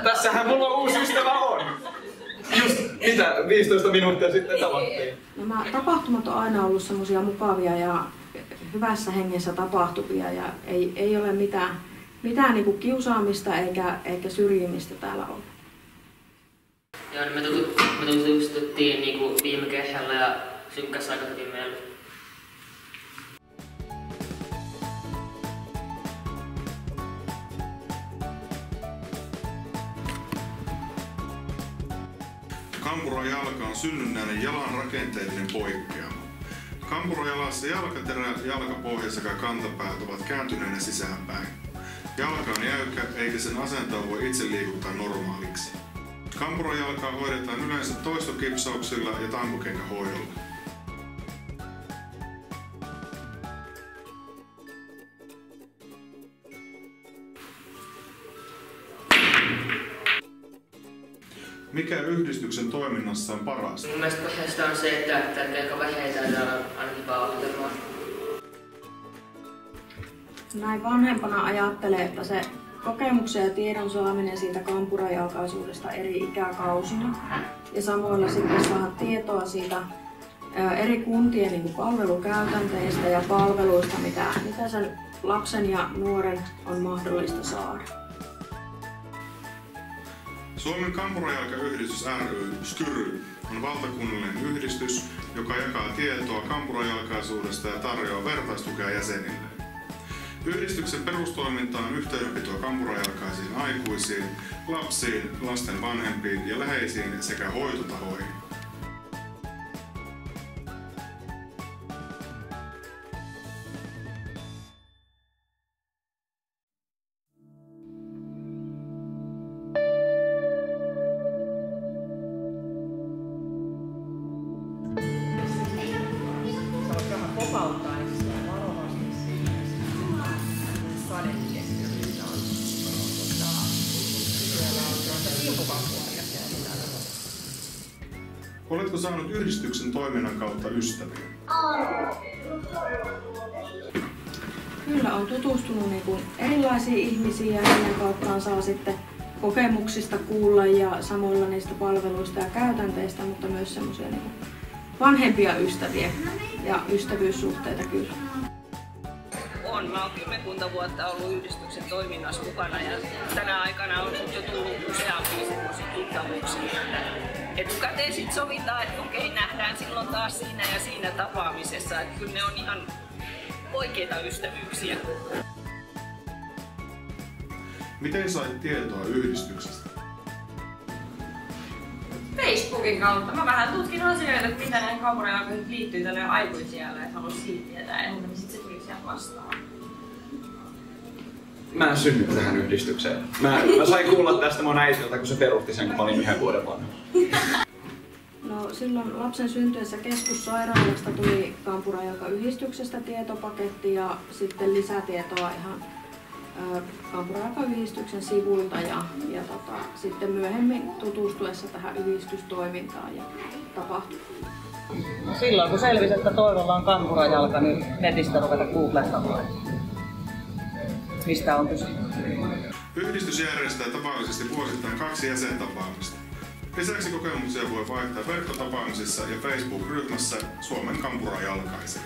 Tässähän mulla uusi ystävä on. Just mitä 15 minuuttia sitten tavattiin. Nämä tapahtumat on aina ollut semmoisia mukavia ja hyvässä hengessä tapahtuvia ja ei ole mitään niinku kiusaamista eikä syrjimistä täällä ole. Joo, niin me tutustuttiin niinku viime kesällä ja sykkäs aika hyvin meille. Kampurajalka on synnynnäinen jalan rakenteellinen poikkeama. Kampurajalassa jalkaterä, jalkapohja sekä kantapäät ovat kääntyneenä sisäänpäin. Jalka on jäykkä eikä sen asentoa voi itse liikuttaa normaaliksi. Kampurajalkaa hoidetaan yleensä toistokipsauksilla ja tampokenkähoidolla. Mikä yhdistyksen toiminnassa on paras? Mun mielestä parhaista on se, että aika väheitä saada ainakin vauhtelua. Näin vanhempana ajattelen, että se kokemuksen ja tiedon saaminen siitä kampurajalkaisuudesta eri ikäkausina ja samoilla sitten saada tietoa siitä eri kuntien niin kuin palvelukäytänteistä ja palveluista, mitä sen lapsen ja nuoren on mahdollista saada. Suomen Kampurajalkayhdistys ry, SKYRY, on valtakunnallinen yhdistys, joka jakaa tietoa kampurajalkaisuudesta ja tarjoaa vertaistukea jäsenille. Yhdistyksen perustoiminta on yhteydenpitoa kampurajalkaisiin aikuisiin, lapsiin, lasten vanhempiin ja läheisiin sekä hoitotahoihin. Oletko saanut yhdistyksen toiminnan kautta ystäviä? Kyllä, on tutustunut erilaisiin ihmisiin ja heidän kauttaan saa sitten kokemuksista kuulla ja samoilla niistä palveluista ja käytänteistä, mutta myös semmoisia vanhempia ystäviä ja ystävyyssuhteita kyllä. Mä oon 10 vuotta ollut yhdistyksen toiminnassa mukana ja tänä aikana on jo tullut useampia semmoisia tuttavuuksia. Etukäteen sit sovitaan, että okei, nähdään silloin taas siinä ja siinä tapaamisessa. Että kyllä ne on ihan oikeita ystävyyksiä. Miten sait tietoa yhdistyksestä? Facebookin kautta. Mä vähän tutkin asioita, että mitä näin kampurajalkaiset liittyy tänne aikuisiälle, että haluaisin siitä tietää ja sitten se tuli sieltä vastaan. Mä synnyin tähän yhdistykseen. Mä sain kuulla tästä mun äitiltä, kun se perusti sen, kun mä olin 1 vuoden vanha. No, silloin lapsen syntyessä keskussairaalasta tuli Kampurajalkayhdistyksestä tietopaketti ja sitten lisätietoa ihan Kampurajalkayhdistyksen sivuilta ja sitten myöhemmin tutustuessa tähän yhdistystoimintaan ja tapahtumaan. Silloin kun selvisi, että Toivolla on kampurajalka, niin netistä ruveta googlettamaan, mistä on kyse. Yhdistys järjestää tavallisesti vuosittain 2 jäsentapaamista. Lisäksi kokemuksia voi vaihtaa verkkotapaamisissa ja Facebook-ryhmässä Suomen Kampurajalkaiset.